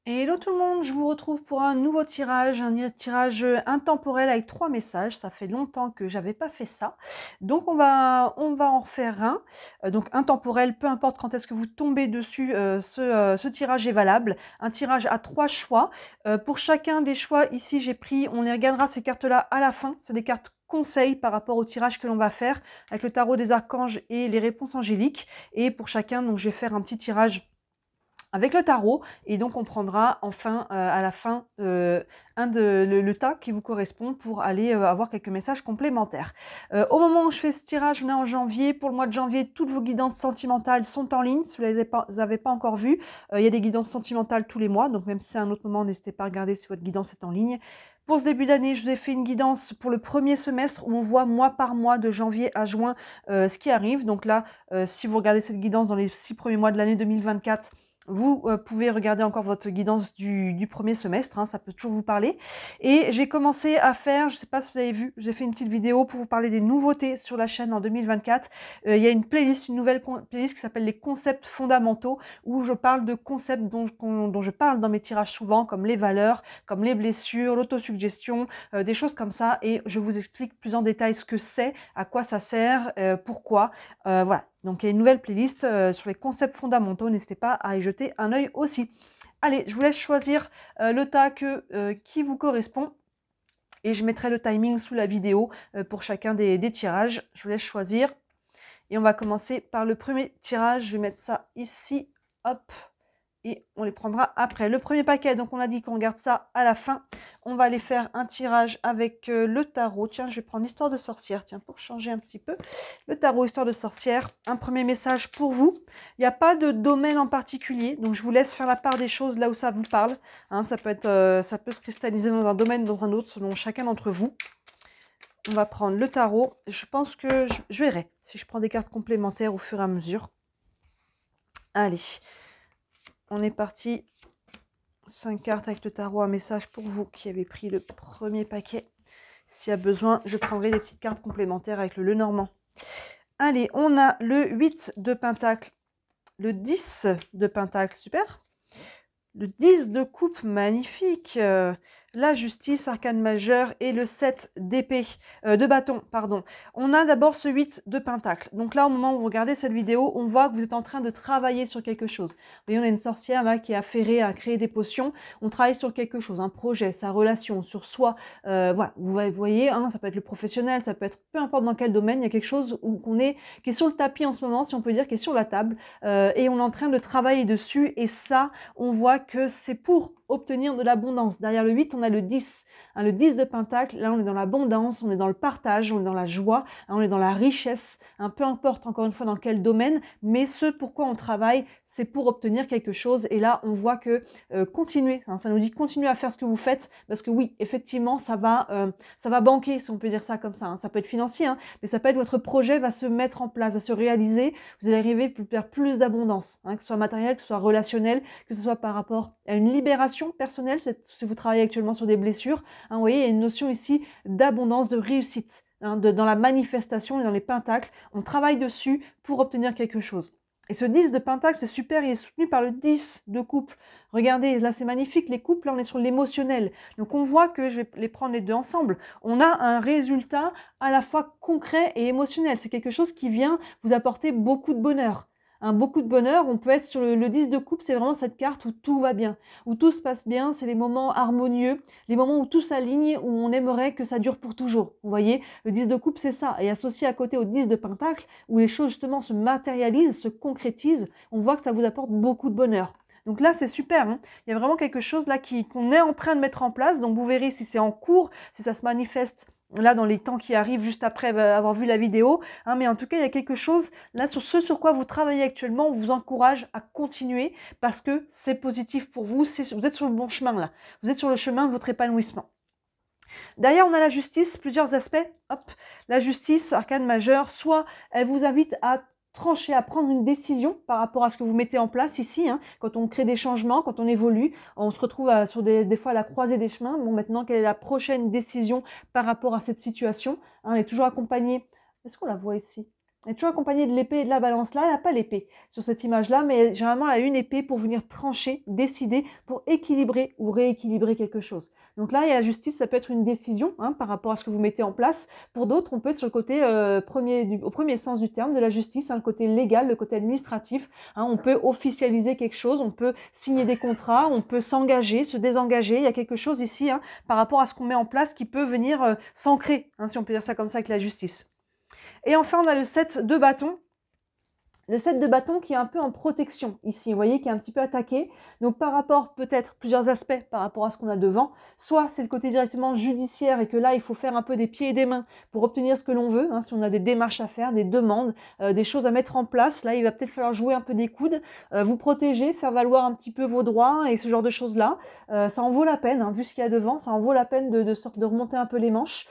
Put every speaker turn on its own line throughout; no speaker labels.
Hello tout le monde, je vous retrouve pour un nouveau tirage, tirage intemporel avec 3 messages. Ça fait longtemps que j'avais pas fait ça. Donc on va en refaire un. Donc intemporel, peu importe quand est-ce que vous tombez dessus, ce tirage est valable. Un tirage à 3 choix. Pour chacun des choix, ici j'ai pris, on les regardera ces cartes-là à la fin. C'est des cartes conseils par rapport au tirage que l'on va faire avec le tarot des archanges et les réponses angéliques. Et pour chacun, donc je vais faire un petit tirage avec le tarot, et donc on prendra enfin à la fin le tas qui vous correspond pour aller avoir quelques messages complémentaires. Au moment où je fais ce tirage, on est en janvier. Pour le mois de janvier, toutes vos guidances sentimentales sont en ligne. Si vous ne les avez pas encore vues, il y a des guidances sentimentales tous les mois, donc même si c'est un autre moment, n'hésitez pas à regarder si votre guidance est en ligne. Pour ce début d'année, je vous ai fait une guidance pour le premier semestre où on voit mois par mois de janvier à juin ce qui arrive. Donc là, si vous regardez cette guidance dans les 6 premiers mois de l'année 2024, vous pouvez regarder encore votre guidance du premier semestre, hein, ça peut toujours vous parler. Et j'ai commencé à faire, je ne sais pas si vous avez vu, j'ai fait une petite vidéo pour vous parler des nouveautés sur la chaîne en 2024. Il y a une playlist, une nouvelle playlist qui s'appelle les concepts fondamentaux, où je parle de concepts dont je parle dans mes tirages souvent, comme les valeurs, comme les blessures, l'autosuggestion, des choses comme ça. Et je vous explique plus en détail ce que c'est, à quoi ça sert, pourquoi. Voilà. Donc il y a une nouvelle playlist sur les concepts fondamentaux, n'hésitez pas à y jeter un œil aussi. Allez, je vous laisse choisir le tas qui vous correspond et je mettrai le timing sous la vidéo pour chacun des tirages. Je vous laisse choisir et on va commencer par le premier tirage. Je vais mettre ça ici, hop, et on les prendra après. Le premier paquet, donc on a dit qu'on garde ça à la fin. On va aller faire un tirage avec le tarot. Tiens, je vais prendre l'histoire de sorcière, tiens, pour changer un petit peu. Le tarot histoire de sorcière, un premier message pour vous. Il n'y a pas de domaine en particulier, donc je vous laisse faire la part des choses là où ça vous parle. Hein, ça peut se cristalliser dans un domaine, dans un autre, selon chacun d'entre vous. On va prendre le tarot. Je pense que je verrai si je prends des cartes complémentaires au fur et à mesure. Allez. On est parti, 5 cartes avec le tarot, un message pour vous qui avez pris le premier paquet. S'il y a besoin, je prendrai des petites cartes complémentaires avec le Lenormand. Allez, on a le 8 de Pentacle, le 10 de Pentacle, super. Le 10 de coupe, magnifique. La justice, arcane majeur et le 7 d'épée, de bâton, pardon. On a d'abord ce 8 de pentacle. Donc là, au moment où vous regardez cette vidéo, on voit que vous êtes en train de travailler sur quelque chose. Vous voyez, on a une sorcière là qui est affairée à créer des potions. On travaille sur quelque chose, un projet, sa relation, sur soi. Voilà, vous voyez, hein, ça peut être le professionnel, ça peut être peu importe dans quel domaine, il y a quelque chose qui est sur le tapis en ce moment, si on peut dire, qui est sur la table. Et on est en train de travailler dessus. Et ça, on voit que c'est pour obtenir de l'abondance. Derrière le 8, on a le 10. Hein, le 10 de Pentacle, là on est dans l'abondance, on est dans le partage, on est dans la joie, hein, on est dans la richesse, hein, peu importe encore une fois dans quel domaine, mais ce pourquoi on travaille, c'est pour obtenir quelque chose. Et là, on voit que continuez, hein, ça nous dit continuez à faire ce que vous faites, parce que oui, effectivement, ça va banquer, si on peut dire ça comme ça. Hein. Ça peut être financier, hein, mais ça peut être votre projet va se mettre en place, va se réaliser, vous allez arriver à faire plus d'abondance, hein, que ce soit matériel, que ce soit relationnel, que ce soit par rapport à une libération personnelle, si vous travaillez actuellement sur des blessures. Hein, vous voyez, il y a une notion ici d'abondance, de réussite. Hein, dans la manifestation et dans les pentacles, on travaille dessus pour obtenir quelque chose. Et ce 10 de pentacle, c'est super, il est soutenu par le 10 de couple. Regardez, là c'est magnifique, les couples, là on est sur l'émotionnel. Donc on voit que, je vais les prendre les deux ensemble, on a un résultat à la fois concret et émotionnel. C'est quelque chose qui vient vous apporter beaucoup de bonheur. Beaucoup de bonheur, on peut être sur le 10 de coupe, c'est vraiment cette carte où tout va bien, où tout se passe bien, c'est les moments harmonieux, les moments où tout s'aligne, où on aimerait que ça dure pour toujours. Vous voyez, le 10 de coupe, c'est ça. Et associé à côté au 10 de pentacle, où les choses justement se matérialisent, se concrétisent, on voit que ça vous apporte beaucoup de bonheur. Donc là, c'est super. Hein. Il y a vraiment quelque chose là qu'on est en train de mettre en place. Donc vous verrez si c'est en cours, si ça se manifeste là dans les temps qui arrivent juste après avoir vu la vidéo. Hein, mais en tout cas, il y a quelque chose là sur ce sur quoi vous travaillez actuellement. On vous encourage à continuer parce que c'est positif pour vous. Vous êtes sur le bon chemin là. Vous êtes sur le chemin de votre épanouissement. Derrière, on a la justice, plusieurs aspects. Hop, la justice, arcane majeur, soit elle vous invite à trancher, à prendre une décision par rapport à ce que vous mettez en place ici. Hein. Quand on crée des changements, quand on évolue, on se retrouve sur des fois à la croisée des chemins. Bon, maintenant, quelle est la prochaine décision par rapport à cette situation? Hein, on est toujours accompagné. Est-ce qu'on la voit ici? est toujours accompagnée de l'épée et de la balance. Là, elle n'a pas l'épée sur cette image-là, mais généralement, elle a une épée pour venir trancher, décider, pour équilibrer ou rééquilibrer quelque chose. Donc là, il y a la justice, ça peut être une décision hein, par rapport à ce que vous mettez en place. Pour d'autres, on peut être sur le côté au premier sens du terme de la justice, hein, le côté légal, le côté administratif. Hein, on peut officialiser quelque chose, on peut signer des contrats, on peut s'engager, se désengager. Il y a quelque chose ici hein, par rapport à ce qu'on met en place qui peut venir s'ancrer, hein, si on peut dire ça comme ça, avec la justice. Et enfin, on a le 7 de bâton. Le 7 de bâton qui est un peu en protection ici, vous voyez, qui est un petit peu attaqué. Donc par rapport, peut-être, plusieurs aspects par rapport à ce qu'on a devant. Soit c'est le côté directement judiciaire et que là, il faut faire un peu des pieds et des mains pour obtenir ce que l'on veut. Hein, si on a des démarches à faire, des demandes, des choses à mettre en place, là, il va peut-être falloir jouer un peu des coudes, vous protéger, faire valoir un petit peu vos droits et ce genre de choses-là. Ça en vaut la peine, hein, vu ce qu'il y a devant, ça en vaut la peine de remonter un peu les manches.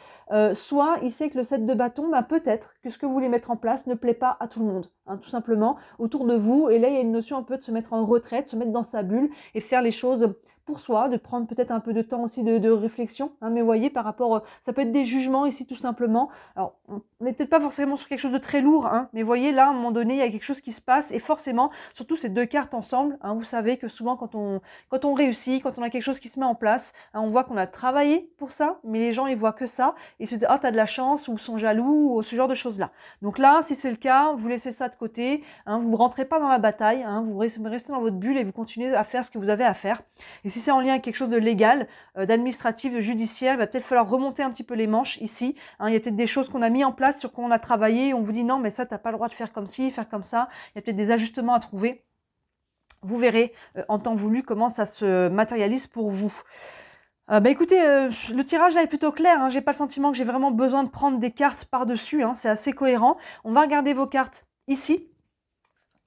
Soit il sait que le 7 de bâton, bah, peut-être que ce que vous voulez mettre en place ne plaît pas à tout le monde, hein, tout simplement, autour de vous. Et là, il y a une notion un peu de se mettre en retraite, se mettre dans sa bulle et faire les choses pour soi, de prendre peut-être un peu de temps aussi de réflexion. Hein, mais vous voyez, par rapport, ça peut être des jugements ici tout simplement. Alors, on n'est peut-être pas forcément sur quelque chose de très lourd, hein, mais vous voyez, là, à un moment donné, il y a quelque chose qui se passe et forcément, surtout ces deux cartes ensemble, hein, vous savez que souvent quand on réussit, quand on a quelque chose qui se met en place, hein, on voit qu'on a travaillé pour ça, mais les gens, ils voient que ça et se disent « Ah, t'as de la chance » ou sont jaloux ou ce genre de choses-là. Donc là, si c'est le cas, vous laissez ça de côté, hein, vous ne rentrez pas dans la bataille, hein, vous restez dans votre bulle et vous continuez à faire ce que vous avez à faire. Et si c'est en lien avec quelque chose de légal, d'administratif, de judiciaire, il va peut-être falloir remonter un petit peu les manches ici. Hein, il y a peut-être des choses qu'on a mis en place, sur quoi on a travaillé, et on vous dit non, mais ça, tu n'as pas le droit de faire comme ci, faire comme ça. Il y a peut-être des ajustements à trouver. Vous verrez en temps voulu comment ça se matérialise pour vous. Écoutez, le tirage là est plutôt clair, hein. J'ai pas le sentiment que j'ai vraiment besoin de prendre des cartes par-dessus, hein. C'est assez cohérent. On va regarder vos cartes ici.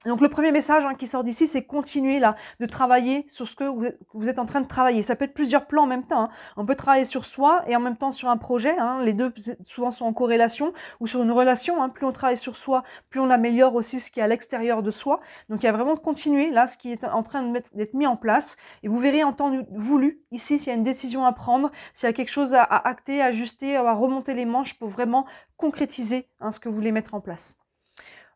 Donc le premier message hein, qui sort d'ici, c'est continuer là, de travailler sur ce que vous êtes en train de travailler. Ça peut être plusieurs plans en même temps. Hein. On peut travailler sur soi et en même temps sur un projet. Hein. Les deux souvent sont en corrélation ou sur une relation. Hein. Plus on travaille sur soi, plus on améliore aussi ce qui est à l'extérieur de soi. Donc il y a vraiment de continuer là, ce qui est en train d'être mis en place. Et vous verrez en temps voulu, ici, s'il y a une décision à prendre, s'il y a quelque chose à acter, à ajuster, à remonter les manches pour vraiment concrétiser hein, ce que vous voulez mettre en place.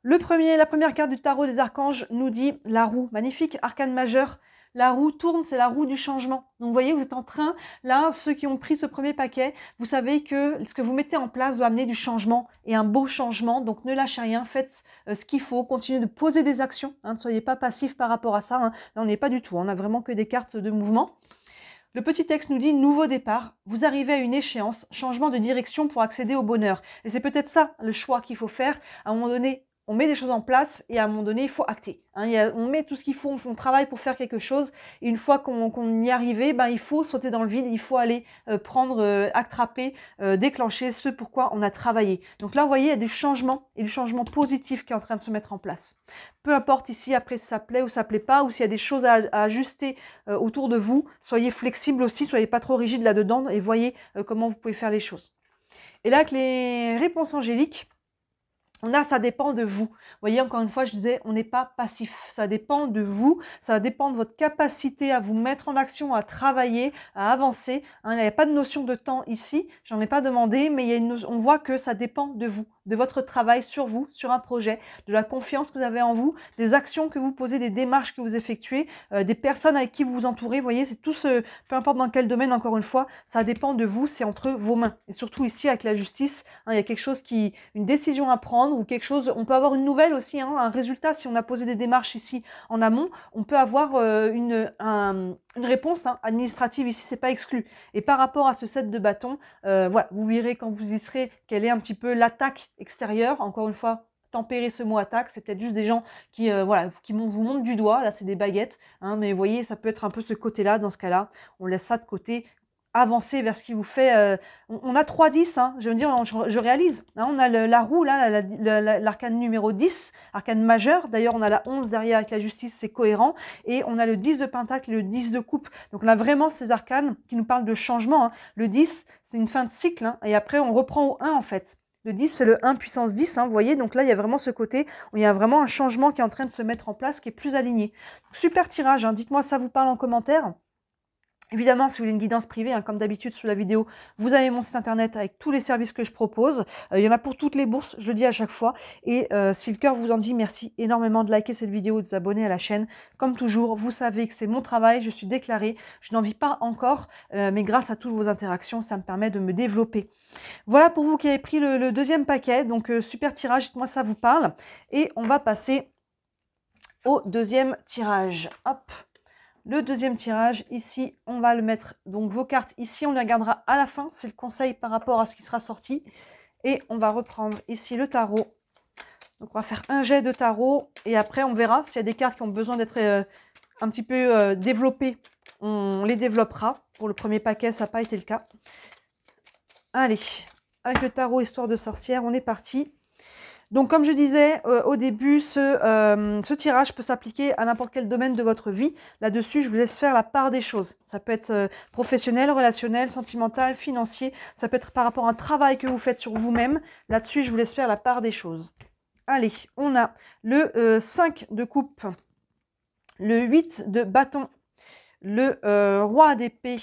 La première carte du tarot des archanges nous dit la roue, magnifique, arcane majeur. La roue tourne, c'est la roue du changement. Donc vous voyez, vous êtes en train, là, ceux qui ont pris ce premier paquet, vous savez que ce que vous mettez en place doit amener du changement et un beau changement. Donc ne lâchez rien, faites ce qu'il faut, continuez de poser des actions. Hein, ne soyez pas passif par rapport à ça. Hein. Là, on n'est pas du tout, on n'a vraiment que des cartes de mouvement. Le petit texte nous dit « Nouveau départ, vous arrivez à une échéance, changement de direction pour accéder au bonheur ». Et c'est peut-être ça le choix qu'il faut faire. À un moment donné, on met des choses en place et à un moment donné, il faut acter. Hein, on met tout ce qu'il faut, on travaille pour faire quelque chose. Et une fois qu'on y est arrivé, il faut sauter dans le vide, il faut aller prendre, attraper, déclencher ce pourquoi on a travaillé. Donc là, vous voyez, il y a du changement et du changement positif qui est en train de se mettre en place. Peu importe ici, après, si ça plaît ou ça plaît pas, ou s'il y a des choses à ajuster autour de vous, soyez flexible aussi, soyez pas trop rigide là-dedans et voyez comment vous pouvez faire les choses. Et là, avec les réponses angéliques, on a, ça dépend de vous. Vous voyez, encore une fois, je disais, on n'est pas passif. Ça dépend de vous, ça dépend de votre capacité à vous mettre en action, à travailler, à avancer. Hein, il n'y a pas de notion de temps ici, j'en ai pas demandé, mais on voit que ça dépend de vous, de votre travail sur vous, sur un projet, de la confiance que vous avez en vous, des actions que vous posez, des démarches que vous effectuez, des personnes avec qui vous vous entourez. Vous voyez, c'est tout ce, peu importe dans quel domaine, encore une fois, ça dépend de vous, c'est entre vos mains. Et surtout ici, avec la justice, hein, il y a quelque chose une décision à prendre ou quelque chose, on peut avoir une nouvelle aussi, hein, un résultat. Si on a posé des démarches ici en amont, on peut avoir une réponse hein, administrative ici, c'est pas exclu. Et par rapport à ce set de bâtons, voilà, vous verrez quand vous y serez quelle est un petit peu l'attaque extérieure. Encore une fois, tempérer ce mot attaque, c'est peut-être juste des gens qui vous montrent du doigt. Là, c'est des baguettes, hein, mais vous voyez, ça peut être un peu ce côté-là. Dans ce cas-là, on laisse ça de côté. Avancer vers ce qui vous fait... on a 3-10, hein, je veux dire, je réalise. Hein, on a la roue, là, l'arcane numéro 10, arcane majeur. D'ailleurs, on a la 11 derrière avec la justice, c'est cohérent. Et on a le 10 de pentacle et le 10 de coupe. Donc on a vraiment ces arcanes qui nous parlent de changement. Hein. Le 10, c'est une fin de cycle. Hein, et après, on reprend au 1, en fait. Le 10, c'est le 1 puissance 10, hein, vous voyez. Donc là, il y a vraiment ce côté où il y a vraiment un changement qui est en train de se mettre en place, qui est plus aligné. Donc, super tirage. Hein, dites-moi, ça vous parle en commentaire. Évidemment, si vous voulez une guidance privée, hein, comme d'habitude sous la vidéo, vous avez mon site internet avec tous les services que je propose. Il y en a pour toutes les bourses, je le dis à chaque fois. Et si le cœur vous en dit, merci énormément de liker cette vidéo et de vous abonner à la chaîne. Comme toujours, vous savez que c'est mon travail, je suis déclarée, je n'en vis pas encore, mais grâce à toutes vos interactions, ça me permet de me développer. Voilà pour vous qui avez pris le deuxième paquet. Donc super tirage, dites-moi ça vous parle. Et on va passer au deuxième tirage. Hop. Le deuxième tirage, ici, on va le mettre, donc vos cartes, ici, on les regardera à la fin, c'est le conseil par rapport à ce qui sera sorti. Et on va reprendre ici le tarot. Donc on va faire un jet de tarot, et après on verra s'il y a des cartes qui ont besoin d'être un petit peu développées, on les développera. Pour le premier paquet, ça n'a pas été le cas. Allez, avec le tarot Histoire de sorcière, on est parti. Donc, comme je disais au début, ce tirage peut s'appliquer à n'importe quel domaine de votre vie. Là-dessus, je vous laisse faire la part des choses. Ça peut être professionnel, relationnel, sentimental, financier. Ça peut être par rapport à un travail que vous faites sur vous-même. Là-dessus, je vous laisse faire la part des choses. Allez, on a le 5 de coupe, le 8 de bâton, le roi d'épée,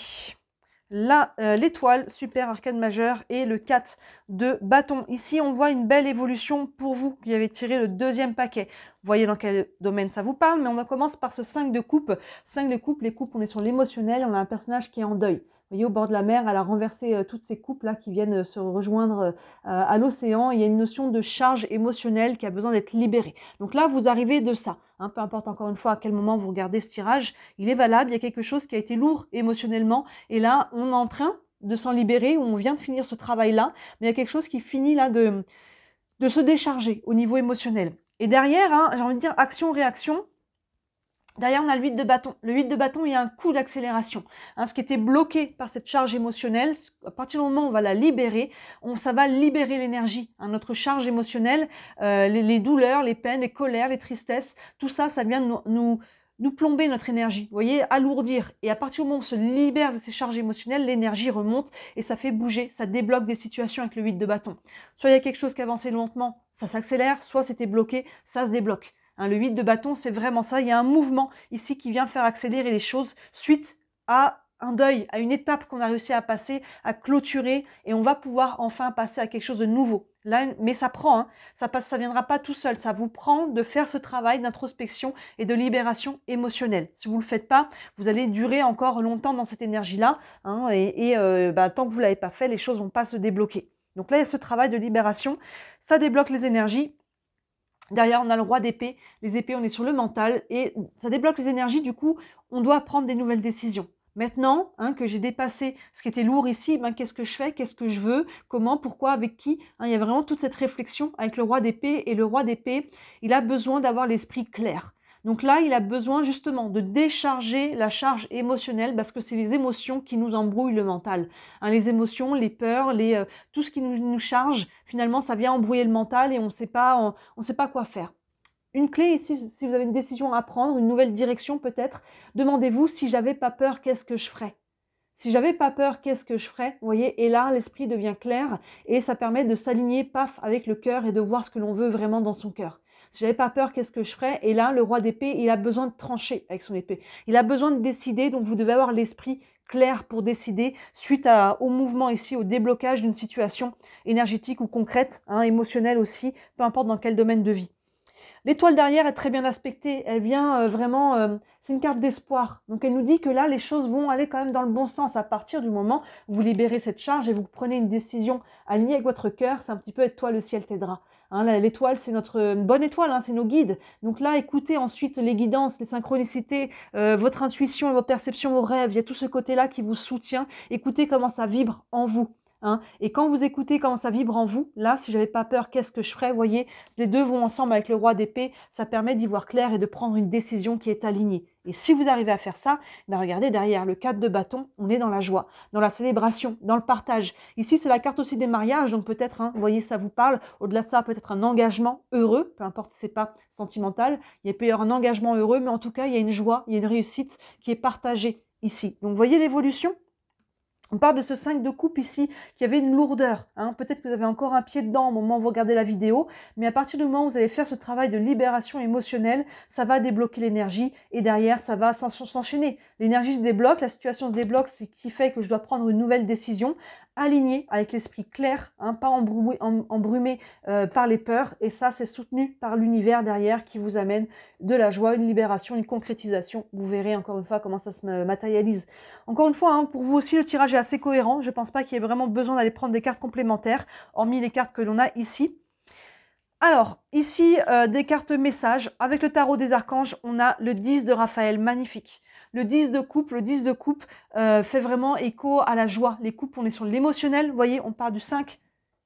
l'étoile, super arcane majeure, et le 4 de bâton. Ici, on voit une belle évolution pour vous qui avez tiré le deuxième paquet. Vous voyez dans quel domaine ça vous parle, mais on commence par ce 5 de coupe. 5 de coupe, les coupes, on est sur l'émotionnel, on a un personnage qui est en deuil. Vous voyez, au bord de la mer, elle a renversé toutes ces coupes-là qui viennent se rejoindre à l'océan. Il y a une notion de charge émotionnelle qui a besoin d'être libérée. Donc là, vous arrivez de ça. Hein, peu importe encore une fois à quel moment vous regardez ce tirage, il est valable. Il y a quelque chose qui a été lourd émotionnellement. Et là, on est en train de s'en libérer, on vient de finir ce travail-là. Mais il y a quelque chose qui finit là de se décharger au niveau émotionnel. Et derrière, hein, j'ai envie de dire action-réaction. Derrière, on a le 8 de bâton. Le 8 de bâton, il y a un coup d'accélération. Hein, ce qui était bloqué par cette charge émotionnelle, à partir du moment où on va la libérer, ça va libérer l'énergie. Hein, notre charge émotionnelle, les douleurs, les peines, les colères, les tristesses, tout ça, ça vient nous plomber notre énergie. Vous voyez, alourdir. Et à partir du moment où on se libère de ces charges émotionnelles, l'énergie remonte et ça fait bouger, ça débloque des situations avec le 8 de bâton. Soit il y a quelque chose qui avançait lentement, ça s'accélère, soit c'était bloqué, ça se débloque. Hein, le 8 de bâton, c'est vraiment ça. Il y a un mouvement ici qui vient faire accélérer les choses suite à un deuil, à une étape qu'on a réussi à passer, à clôturer, et on va pouvoir enfin passer à quelque chose de nouveau. Là, mais ça prend, hein, ça viendra pas tout seul. Ça vous prend de faire ce travail d'introspection et de libération émotionnelle. Si vous le faites pas, vous allez durer encore longtemps dans cette énergie-là, hein, tant que vous l'avez pas fait, les choses vont pas se débloquer. Donc là, il y a ce travail de libération, ça débloque les énergies. Derrière, on a le roi d'épée. Les épées, on est sur le mental et ça débloque les énergies. Du coup, on doit prendre des nouvelles décisions. Maintenant, hein, que j'ai dépassé ce qui était lourd ici, ben, qu'est-ce que je fais? Qu'est-ce que je veux? Comment? Pourquoi? Avec qui? Hein, il y a vraiment toute cette réflexion avec le roi d'épée. Et le roi d'épée, il a besoin d'avoir l'esprit clair. Donc là, il a besoin justement de décharger la charge émotionnelle parce que c'est les émotions qui nous embrouillent le mental. Hein, les émotions, les peurs, tout ce qui nous charge, finalement, ça vient embrouiller le mental et on ne sait pas quoi faire. Une clé ici, si vous avez une décision à prendre, une nouvelle direction peut-être, demandez-vous si j'avais pas peur, qu'est-ce que je ferais? Si j'avais pas peur, qu'est-ce que je ferais? Vous voyez, et là, l'esprit devient clair et ça permet de s'aligner, paf, avec le cœur et de voir ce que l'on veut vraiment dans son cœur. Si j'avais pas peur, qu'est-ce que je ferais? Et là, le roi d'épée, il a besoin de trancher avec son épée. Il a besoin de décider, donc vous devez avoir l'esprit clair pour décider suite au mouvement ici, au déblocage d'une situation énergétique ou concrète, hein, émotionnelle aussi, peu importe dans quel domaine de vie. L'étoile derrière est très bien aspectée, elle vient c'est une carte d'espoir. Donc elle nous dit que là, les choses vont aller quand même dans le bon sens à partir du moment où vous libérez cette charge et vous prenez une décision alignée avec votre cœur. C'est un petit peu être toi, le ciel t'aidera. Hein, l'étoile, c'est notre bonne étoile, hein, c'est nos guides. Donc là, écoutez ensuite les guidances, les synchronicités, votre intuition, vos perceptions, vos rêves. Il y a tout ce côté-là qui vous soutient. Écoutez comment ça vibre en vous. Hein, et quand vous écoutez comment ça vibre en vous, là, si j'avais pas peur, qu'est-ce que je ferais? Vous voyez, les deux vont ensemble avec le roi d'épée, ça permet d'y voir clair et de prendre une décision qui est alignée. Et si vous arrivez à faire ça, ben regardez derrière le 4 de bâton, on est dans la joie, dans la célébration, dans le partage. Ici, c'est la carte aussi des mariages, donc peut-être, hein, vous voyez, ça vous parle. Au-delà de ça, peut-être un engagement heureux, peu importe si c'est pas sentimental. Il peut y avoir un engagement heureux, mais en tout cas, il y a une joie, il y a une réussite qui est partagée ici. Donc, vous voyez l'évolution? On parle de ce 5 de coupe ici, qui avait une lourdeur. Hein. Peut-être que vous avez encore un pied dedans au moment où vous regardez la vidéo, mais à partir du moment où vous allez faire ce travail de libération émotionnelle, ça va débloquer l'énergie et derrière, ça va s'enchaîner. L'énergie se débloque, la situation se débloque, ce qui fait que je dois prendre une nouvelle décision, alignée avec l'esprit clair, hein, pas embrumé par les peurs. Et ça, c'est soutenu par l'univers derrière qui vous amène de la joie, une libération, une concrétisation. Vous verrez encore une fois comment ça se matérialise. Encore une fois, hein, pour vous aussi, le tirage est assez cohérent. Je ne pense pas qu'il y ait vraiment besoin d'aller prendre des cartes complémentaires, hormis les cartes que l'on a ici. Alors, ici, des cartes messages. Avec le tarot des archanges, on a le 10 de Raphaël, magnifique. Le 10 de coupe, fait vraiment écho à la joie. Les coupes, on est sur l'émotionnel. Vous voyez, on part du 5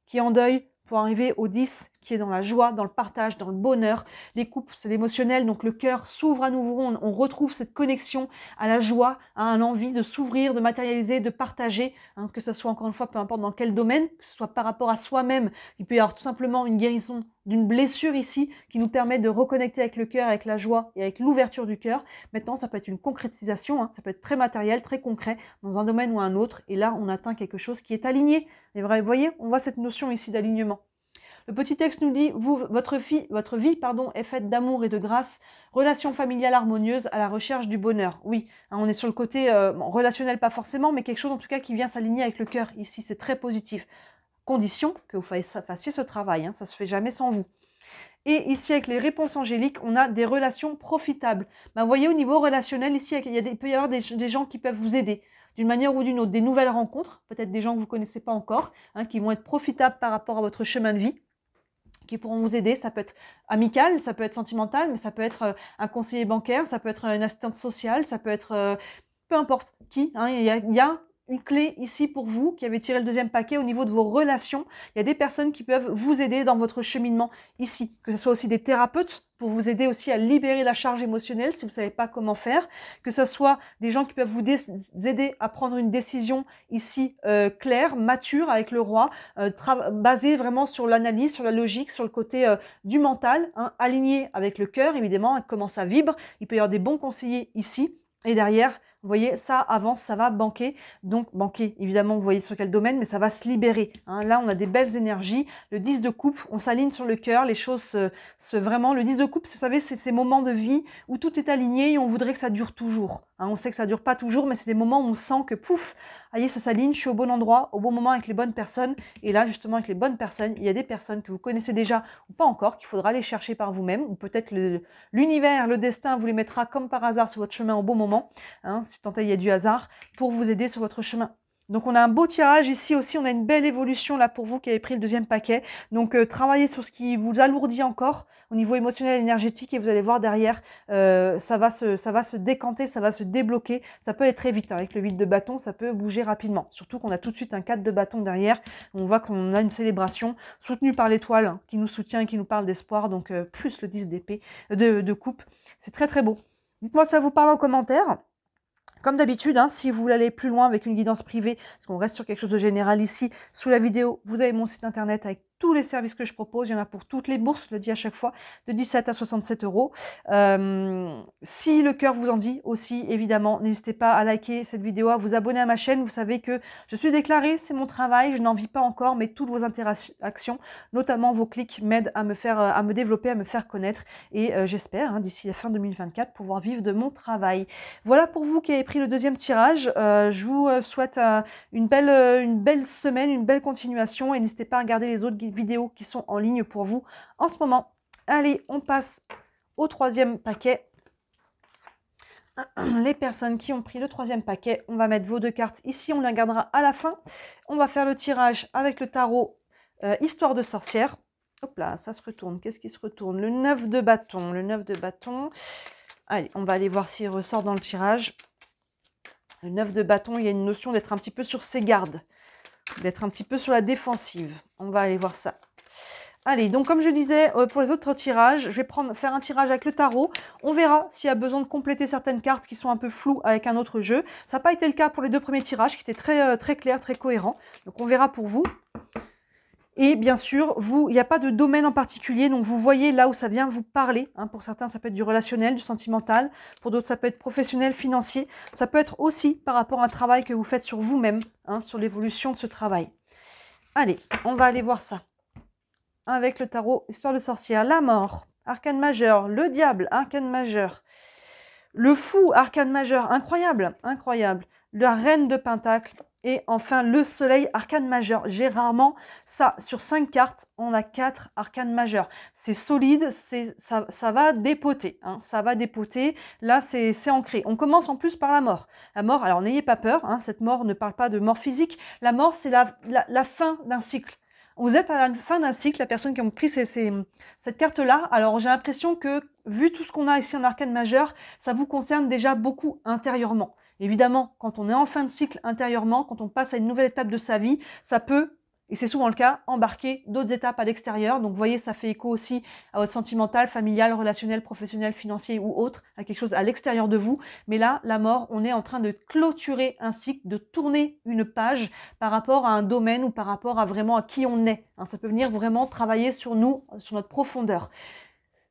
qui est en deuil pour arriver au 10 qui est dans la joie, dans le partage, dans le bonheur. Les coupes, c'est l'émotionnel, donc le cœur s'ouvre à nouveau, on retrouve cette connexion à la joie, à l'envie de s'ouvrir, de matérialiser, de partager, hein, que ce soit encore une fois, peu importe dans quel domaine, que ce soit par rapport à soi-même. Il peut y avoir tout simplement une guérison d'une blessure ici qui nous permet de reconnecter avec le cœur, avec la joie et avec l'ouverture du cœur. Maintenant, ça peut être une concrétisation, hein, ça peut être très matériel, très concret dans un domaine ou un autre. Et là, on atteint quelque chose qui est aligné. Et vous voyez, on voit cette notion ici d'alignement. Le petit texte nous dit, votre vie est faite d'amour et de grâce, relation familiale harmonieuse à la recherche du bonheur. Oui, hein, on est sur le côté relationnel, pas forcément, mais quelque chose en tout cas qui vient s'aligner avec le cœur ici, c'est très positif. Condition que vous fassiez ce travail, hein, ça ne se fait jamais sans vous. Et ici, avec les réponses angéliques, on a des relations profitables. Ben, vous voyez, au niveau relationnel, ici, il peut y avoir des gens qui peuvent vous aider d'une manière ou d'une autre, des nouvelles rencontres, peut-être des gens que vous ne connaissez pas encore, hein, qui vont être profitables par rapport à votre chemin de vie, qui pourront vous aider. Ça peut être amical, ça peut être sentimental, mais ça peut être un conseiller bancaire, ça peut être une assistante sociale, ça peut être peu importe qui. Hein, il y a une clé ici pour vous qui avez tiré le deuxième paquet au niveau de vos relations. Il y a des personnes qui peuvent vous aider dans votre cheminement ici, que ce soit aussi des thérapeutes pour vous aider aussi à libérer la charge émotionnelle si vous ne savez pas comment faire, que ce soit des gens qui peuvent vous aider à prendre une décision ici claire, mature avec le roi, basée vraiment sur l'analyse, sur la logique, sur le côté du mental, hein, aligné avec le cœur évidemment, avec comment ça vibre. Il peut y avoir des bons conseillers ici et derrière, vous voyez, ça avance, ça va banquer. Donc, banquer, évidemment, vous voyez sur quel domaine, mais ça va se libérer. Hein. Là, on a des belles énergies. Le 10 de coupe, on s'aligne sur le cœur. Les choses vraiment... Le 10 de coupe, vous savez, c'est ces moments de vie où tout est aligné et on voudrait que ça dure toujours. Hein. On sait que ça ne dure pas toujours, mais c'est des moments où on sent que, pouf, allez, ça s'aligne, je suis au bon endroit, au bon moment avec les bonnes personnes. Et là, justement, avec les bonnes personnes, il y a des personnes que vous connaissez déjà ou pas encore, qu'il faudra aller chercher par vous-même. Ou peut-être l'univers, le destin vous les mettra comme par hasard sur votre chemin au bon moment. Hein, si tant est il y a du hasard, pour vous aider sur votre chemin. Donc on a un beau tirage ici aussi, on a une belle évolution là pour vous qui avez pris le deuxième paquet. Donc travaillez sur ce qui vous alourdit encore au niveau émotionnel et énergétique et vous allez voir derrière, ça va se décanter, ça va se débloquer. Ça peut aller très vite, hein. Avec le 8 de bâton, ça peut bouger rapidement. Surtout qu'on a tout de suite un 4 de bâton derrière. On voit qu'on a une célébration soutenue par l'étoile hein, qui nous soutient et qui nous parle d'espoir. Donc plus le 10 d'épée, de coupe. C'est très très beau. Dites-moi si ça vous parle en commentaire. Comme d'habitude, hein, si vous voulez aller plus loin avec une guidance privée, parce qu'on reste sur quelque chose de général ici, sous la vidéo, vous avez mon site internet avec tous les services que je propose. Il y en a pour toutes les bourses, je le dis à chaque fois, de 17 à 67 €. Si le cœur vous en dit aussi, évidemment, n'hésitez pas à liker cette vidéo, à vous abonner à ma chaîne. Vous savez que je suis déclarée, c'est mon travail, je n'en vis pas encore, mais toutes vos interactions, notamment vos clics, m'aident à me développer, à me faire connaître. Et j'espère, hein, d'ici la fin 2024, pouvoir vivre de mon travail. Voilà pour vous qui avez pris le deuxième tirage. Je vous souhaite une belle semaine, une belle continuation. Et n'hésitez pas à regarder les autres vidéos qui sont en ligne pour vous en ce moment. Allez, on passe au troisième paquet. Les personnes qui ont pris le troisième paquet, on va mettre vos deux cartes ici, on les gardera à la fin. On va faire le tirage avec le tarot Histoire de sorcière. Hop là, ça se retourne. Qu'est-ce qui se retourne? Le 9 de bâton. Le 9 de bâton. Allez, on va aller voir s'il ressort dans le tirage. Le 9 de bâton, il y a une notion d'être un petit peu sur ses gardes, d'être un petit peu sur la défensive. On va aller voir ça. Allez, donc comme je disais, pour les autres tirages, je vais faire un tirage avec le tarot. On verra s'il y a besoin de compléter certaines cartes qui sont un peu floues avec un autre jeu. Ça n'a pas été le cas pour les deux premiers tirages qui étaient très clairs, très cohérents. Donc on verra pour vous. Et bien sûr, il n'y a pas de domaine en particulier, donc vous voyez là où ça vient vous parler. Hein. Pour certains, ça peut être du relationnel, du sentimental. Pour d'autres, ça peut être professionnel, financier. Ça peut être aussi par rapport à un travail que vous faites sur vous-même, hein, sur l'évolution de ce travail. Allez, on va aller voir ça. Avec le tarot, histoire de sorcière, la mort, arcane majeur, le diable, arcane majeur. Le fou, arcane majeur, incroyable, incroyable. La reine de Pentacle. Et enfin, le soleil, arcane majeur. J'ai rarement ça. Sur 5 cartes, on a 4 arcanes majeurs. C'est solide, ça va dépoter. Hein, ça va dépoter. Là, c'est ancré. On commence en plus par la mort. La mort, alors n'ayez pas peur. Hein, cette mort ne parle pas de mort physique. La mort, c'est la fin d'un cycle. Vous êtes à la fin d'un cycle, la personne qui a pris cette carte-là. Alors, j'ai l'impression que, vu tout ce qu'on a ici en arcane majeur, ça vous concerne déjà beaucoup intérieurement. Évidemment, quand on est en fin de cycle intérieurement, quand on passe à une nouvelle étape de sa vie, ça peut, et c'est souvent le cas, embarquer d'autres étapes à l'extérieur. Donc, vous voyez, ça fait écho aussi à votre sentimental, familial, relationnel, professionnel, financier ou autre, à quelque chose à l'extérieur de vous. Mais là, la mort, on est en train de clôturer un cycle, de tourner une page par rapport à un domaine ou par rapport à vraiment à qui on est. Hein, ça peut venir vraiment travailler sur nous, sur notre profondeur.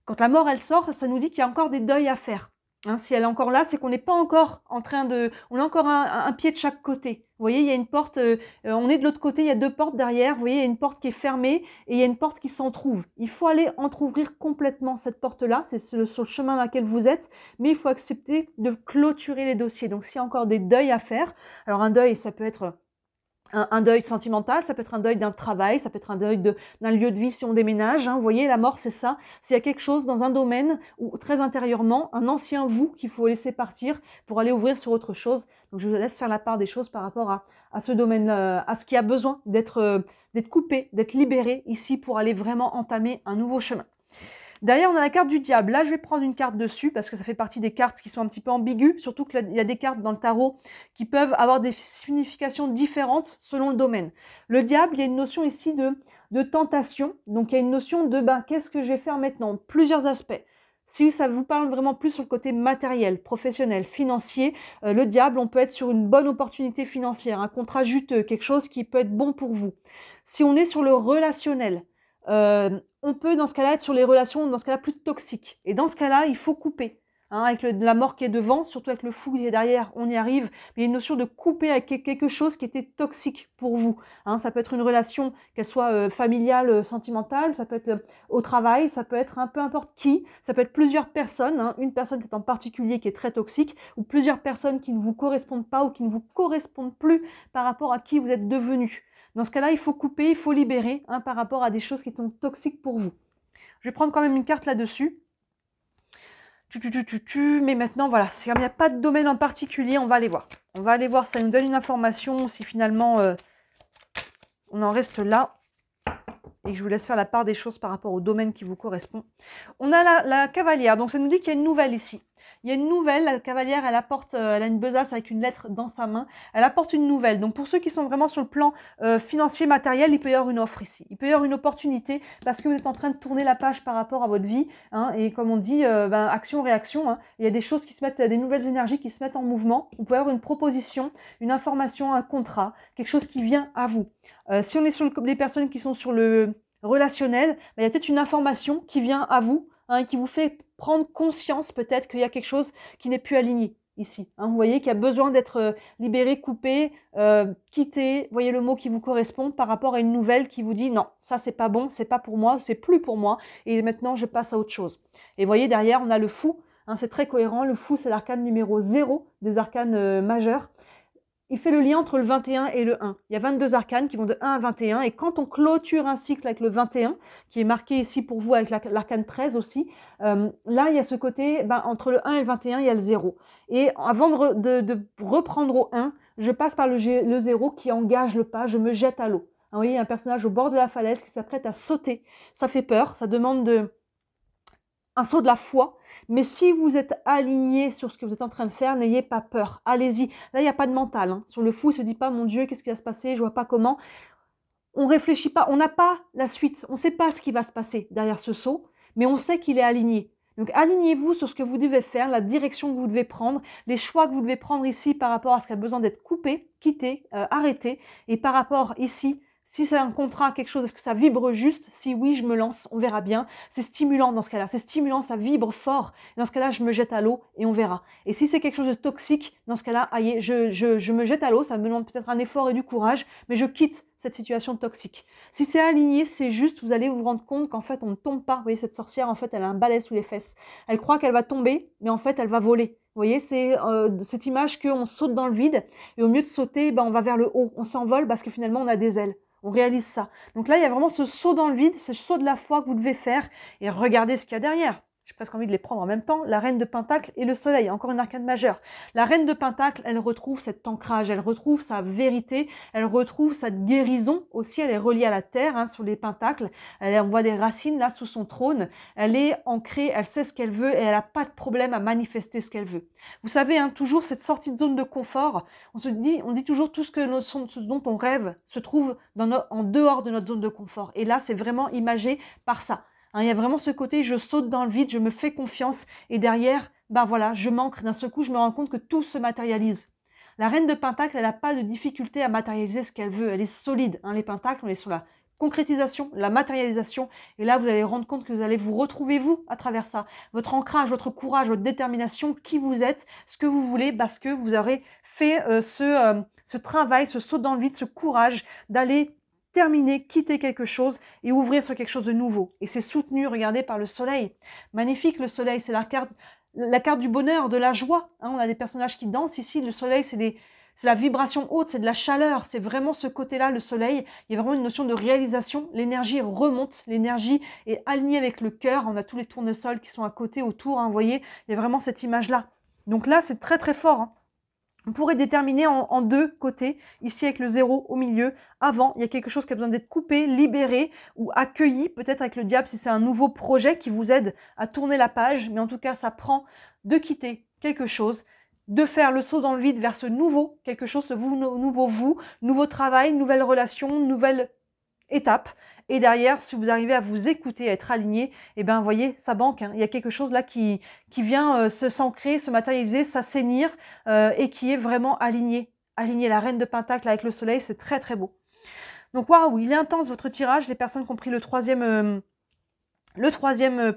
Quand la mort, elle sort, ça nous dit qu'il y a encore des deuils à faire. Hein, si elle est encore là, c'est qu'on n'est pas encore en train de... On a encore un pied de chaque côté. Vous voyez, il y a une porte, on est de l'autre côté, il y a 2 portes derrière. Vous voyez, il y a une porte qui est fermée et il y a une porte qui s'entrouvre. Il faut aller entrouvrir complètement cette porte-là. C'est sur le chemin dans lequel vous êtes. Mais il faut accepter de clôturer les dossiers. Donc, s'il y a encore des deuils à faire, alors un deuil, ça peut être... Un deuil sentimental, ça peut être un deuil d'un travail, ça peut être un deuil d'un lieu de vie si on déménage. Hein. Vous voyez, la mort, c'est ça. S'il y a quelque chose dans un domaine ou très intérieurement, un ancien vous qu'il faut laisser partir pour aller ouvrir sur autre chose. Donc, je vous laisse faire la part des choses par rapport à ce domaine, à ce qui a besoin d'être coupé, d'être libéré ici pour aller vraiment entamer un nouveau chemin. Derrière, on a la carte du diable. Là, je vais prendre une carte dessus parce que ça fait partie des cartes qui sont un petit peu ambiguës. Surtout qu'il y a des cartes dans le tarot qui peuvent avoir des significations différentes selon le domaine. Le diable, il y a une notion ici de tentation. Donc, il y a une notion de qu'est-ce que je vais faire maintenant? Plusieurs aspects. Si ça vous parle vraiment plus sur le côté matériel, professionnel, financier, le diable, on peut être sur une bonne opportunité financière, un contrat juteux, quelque chose qui peut être bon pour vous. Si on est sur le relationnel, on peut dans ce cas-là être sur les relations, dans ce cas-là plus toxiques. Et dans ce cas-là, il faut couper. Hein, avec la mort qui est devant, surtout avec le fou qui est derrière, on y arrive. Mais il y a une notion de couper avec quelque chose qui était toxique pour vous. Hein, ça peut être une relation, qu'elle soit familiale, sentimentale, ça peut être au travail, ça peut être peu importe qui, ça peut être plusieurs personnes, hein, une personne peut-être en particulier qui est très toxique, ou plusieurs personnes qui ne vous correspondent pas ou qui ne vous correspondent plus par rapport à qui vous êtes devenu. Dans ce cas-là, il faut couper, il faut libérer par rapport à des choses qui sont toxiques pour vous. Je vais prendre quand même une carte là-dessus. Mais maintenant, voilà, comme il n'y a pas de domaine en particulier, on va aller voir. On va aller voir, ça nous donne une information, si finalement on en reste là. Et que je vous laisse faire la part des choses par rapport au domaine qui vous correspond. On a la cavalière, donc ça nous dit qu'il y a une nouvelle ici. Il y a une nouvelle, la cavalière, elle a une besace avec une lettre dans sa main. Elle apporte une nouvelle. Donc pour ceux qui sont vraiment sur le plan financier, matériel, il peut y avoir une offre ici. Il peut y avoir une opportunité parce que vous êtes en train de tourner la page par rapport à votre vie. Hein, et comme on dit, action-réaction. Hein, il y a des choses qui se mettent, des nouvelles énergies qui se mettent en mouvement. Vous pouvez avoir une proposition, une information, un contrat, quelque chose qui vient à vous. Si on est sur les personnes qui sont sur le relationnel, il y a peut-être une information qui vient à vous, hein, qui vous fait prendre conscience peut-être qu'il y a quelque chose qui n'est plus aligné ici. Hein, vous voyez qu'il y a besoin d'être libéré, coupé, quitté. Vous voyez le mot qui vous correspond par rapport à une nouvelle qui vous dit non, ça c'est pas bon, c'est pas pour moi, c'est plus pour moi et maintenant je passe à autre chose. Et vous voyez derrière on a le fou, hein, c'est très cohérent. Le fou c'est l'arcane numéro 0 des arcanes majeurs. Il fait le lien entre le 21 et le 1. Il y a 22 arcanes qui vont de 1 à 21. Et quand on clôture un cycle avec le 21, qui est marqué ici pour vous avec l'arcane 13 aussi, là, il y a ce côté, entre le 1 et le 21, il y a le 0. Et avant de reprendre au 1, je passe par le 0 qui engage le pas, je me jette à l'eau. Vous voyez, il y a un personnage au bord de la falaise qui s'apprête à sauter. Ça fait peur, ça demande un saut de la foi, mais si vous êtes aligné sur ce que vous êtes en train de faire, n'ayez pas peur, allez-y. Là, il n'y a pas de mental. Hein. Sur le fou, il ne se dit pas, mon Dieu, qu'est-ce qui va se passer, je ne vois pas comment. On ne réfléchit pas, on n'a pas la suite, on ne sait pas ce qui va se passer derrière ce saut, mais on sait qu'il est aligné. Donc, alignez-vous sur ce que vous devez faire, la direction que vous devez prendre, les choix que vous devez prendre ici par rapport à ce qui a besoin d'être coupé, quitté, arrêté, et par rapport ici, Si c'est un contrat, quelque chose, est-ce que ça vibre juste? Si oui, je me lance, on verra bien. C'est stimulant dans ce cas-là, c'est stimulant, ça vibre fort. Dans ce cas-là, je me jette à l'eau et on verra. Et si c'est quelque chose de toxique, dans ce cas-là, aïe, je me jette à l'eau, ça me demande peut-être un effort et du courage, mais je quitte cette situation toxique. Si c'est aligné, c'est juste, vous allez vous rendre compte qu'en fait, on ne tombe pas. Vous voyez, cette sorcière, en fait, elle a un balai sous les fesses. Elle croit qu'elle va tomber, mais en fait, elle va voler. Vous voyez, c'est cette image qu'on saute dans le vide et au lieu de sauter, ben, on va vers le haut. On s'envole parce que finalement, on a des ailes. On réalise ça. Donc là, il y a vraiment ce saut dans le vide, ce saut de la foi que vous devez faire et regardez ce qu'il y a derrière. J'ai presque envie de les prendre en même temps, la reine de Pentacle et le soleil, encore une arcane majeure. La reine de Pentacle, elle retrouve cet ancrage, elle retrouve sa vérité, elle retrouve sa guérison aussi, elle est reliée à la terre, hein, sur les pentacles. On voit des racines là sous son trône, elle est ancrée, elle sait ce qu'elle veut et elle n'a pas de problème à manifester ce qu'elle veut. Vous savez, hein, toujours cette sortie de zone de confort, on dit toujours tout ce dont on rêve se trouve en dehors de notre zone de confort. Et là, c'est vraiment imagé par ça. Hein, il y a vraiment ce côté, je saute dans le vide, je me fais confiance et derrière, ben voilà, je manque. D'un seul coup, je me rends compte que tout se matérialise. La reine de Pentacle, elle n'a pas de difficulté à matérialiser ce qu'elle veut. Elle est solide. Hein, les Pentacles, on est sur la concrétisation, la matérialisation. Et là, vous allez rendre compte que vous allez vous retrouver, vous, à travers ça. Votre ancrage, votre courage, votre détermination, qui vous êtes, ce que vous voulez, parce que vous aurez fait ce travail, ce saut dans le vide, ce courage d'aller terminer, quitter quelque chose et ouvrir sur quelque chose de nouveau. Et c'est soutenu, regardez, par le soleil. Magnifique le soleil, c'est la carte du bonheur, de la joie. Hein, on a des personnages qui dansent ici, le soleil c'est la vibration haute, c'est de la chaleur, c'est vraiment ce côté-là, le soleil. Il y a vraiment une notion de réalisation, l'énergie remonte, l'énergie est alignée avec le cœur. On a tous les tournesols qui sont à côté, autour, hein, vous voyez, il y a vraiment cette image-là. Donc là, c'est très très fort. Hein. On pourrait déterminer en deux côtés, ici avec le 0 au milieu. Avant, il y a quelque chose qui a besoin d'être coupé, libéré ou accueilli, peut-être avec le diable si c'est un nouveau projet qui vous aide à tourner la page. Mais en tout cas, ça prend de quitter quelque chose, de faire le saut dans le vide vers ce nouveau quelque chose, ce nouveau travail, nouvelle relation, nouvelle étape. Et derrière, si vous arrivez à vous écouter, à être aligné, eh bien, vous voyez, ça banque. Hein. Il y a quelque chose là qui vient s'ancrer, se matérialiser, s'assainir et qui est vraiment aligné. Aligné, la reine de Pentacle avec le soleil, c'est très très beau. Donc, waouh, il est intense votre tirage. Les personnes qui ont pris le troisième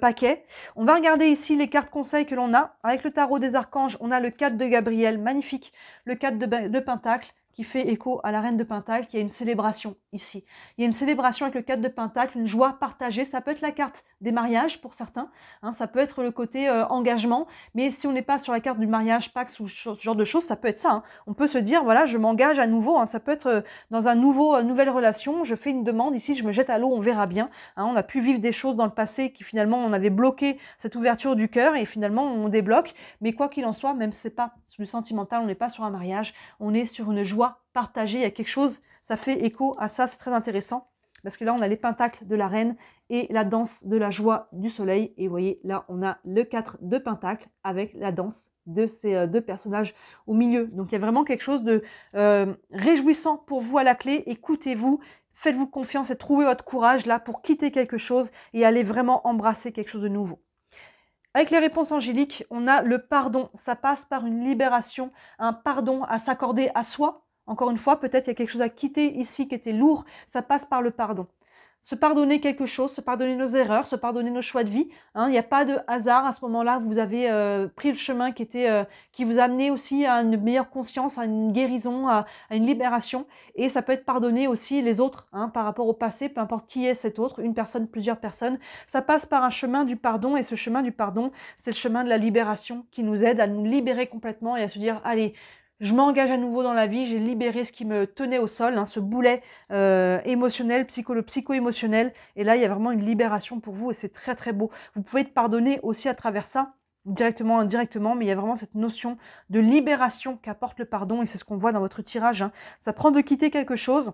paquet. On va regarder ici les cartes conseils que l'on a. Avec le tarot des archanges, on a le 4 de Gabriel, magnifique. Le 4 de Pentacle, qui fait écho à la reine de Pentacle, qui a une célébration ici. Il y a une célébration avec le 4 de Pentacle, une joie partagée. Ça peut être la carte des mariages pour certains, hein, ça peut être le côté engagement, mais si on n'est pas sur la carte du mariage, Pax ou ce genre de choses, ça peut être ça. Hein. On peut se dire, voilà, je m'engage à nouveau, hein, ça peut être dans un nouvelle relation, je fais une demande, ici je me jette à l'eau, on verra bien. Hein, on a pu vivre des choses dans le passé qui finalement, on avait bloqué cette ouverture du cœur et finalement on débloque, mais quoi qu'il en soit, même si c'est pas sur du sentimental, on n'est pas sur un mariage, on est sur une joie partagée, il y a quelque chose, ça fait écho à ça, c'est très intéressant. Parce que là, on a les pentacles de la reine et la danse de la joie du soleil. Et vous voyez, là, on a le 4 de pentacles avec la danse de ces deux personnages au milieu. Donc, il y a vraiment quelque chose de réjouissant pour vous à la clé. Écoutez-vous, faites-vous confiance et trouvez votre courage là pour quitter quelque chose et aller vraiment embrasser quelque chose de nouveau. Avec les réponses angéliques, on a le pardon. Ça passe par une libération, un pardon à s'accorder à soi. Encore une fois, peut-être il y a quelque chose à quitter ici qui était lourd, ça passe par le pardon. Se pardonner quelque chose, se pardonner nos erreurs, se pardonner nos choix de vie. Hein, il n'y a pas de hasard à ce moment-là, vous avez pris le chemin qui vous a amené aussi à une meilleure conscience, à une guérison, à une libération. Et ça peut être pardonner aussi les autres hein, par rapport au passé, peu importe qui est cet autre, une personne, plusieurs personnes. Ça passe par un chemin du pardon et ce chemin du pardon, c'est le chemin de la libération qui nous aide à nous libérer complètement et à se dire, allez, je m'engage à nouveau dans la vie, j'ai libéré ce qui me tenait au sol, hein, ce boulet émotionnel, psycho-émotionnel. Et là, il y a vraiment une libération pour vous et c'est très très beau. Vous pouvez être pardonné aussi à travers ça, directement, indirectement, mais il y a vraiment cette notion de libération qu'apporte le pardon et c'est ce qu'on voit dans votre tirage. Hein. Ça prend de quitter quelque chose,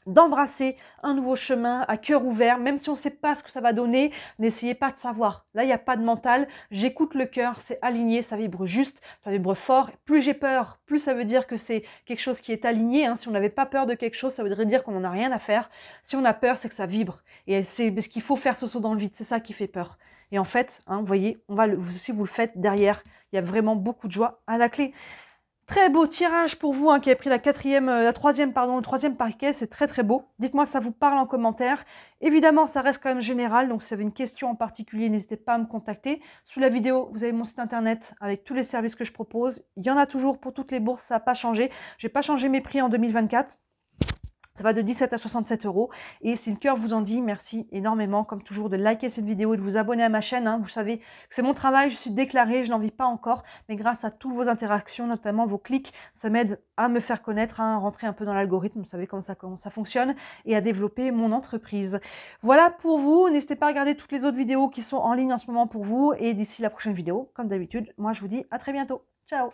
d'embrasser un nouveau chemin à cœur ouvert, même si on ne sait pas ce que ça va donner, n'essayez pas de savoir. Là, il n'y a pas de mental, j'écoute le cœur, c'est aligné, ça vibre juste, ça vibre fort. Plus j'ai peur, plus ça veut dire que c'est quelque chose qui est aligné. Hein. Si on n'avait pas peur de quelque chose, ça voudrait dire qu'on n'en a rien à faire. Si on a peur, c'est que ça vibre. Et c'est parce qu'il faut faire ce saut dans le vide, c'est ça qui fait peur. Et en fait, hein, vous voyez, si vous le faites derrière, il y a vraiment beaucoup de joie à la clé. Très beau tirage pour vous, hein, qui avez pris la troisième, pardon, le troisième paquet, c'est très très beau. Dites-moi si ça vous parle en commentaire. Évidemment, ça reste quand même général, donc si vous avez une question en particulier, n'hésitez pas à me contacter. Sous la vidéo, vous avez mon site internet avec tous les services que je propose. Il y en a toujours pour toutes les bourses, ça n'a pas changé. Je n'ai pas changé mes prix en 2024. Ça va de 17 à 67 €. Et si le cœur vous en dit, merci énormément, comme toujours, de liker cette vidéo et de vous abonner à ma chaîne, hein. Vous savez que c'est mon travail, je suis déclarée, je n'en vis pas encore. Mais grâce à toutes vos interactions, notamment vos clics, ça m'aide à me faire connaître, hein, à rentrer un peu dans l'algorithme, vous savez comment ça fonctionne, et à développer mon entreprise. Voilà pour vous. N'hésitez pas à regarder toutes les autres vidéos qui sont en ligne en ce moment pour vous. Et d'ici la prochaine vidéo, comme d'habitude, moi je vous dis à très bientôt. Ciao!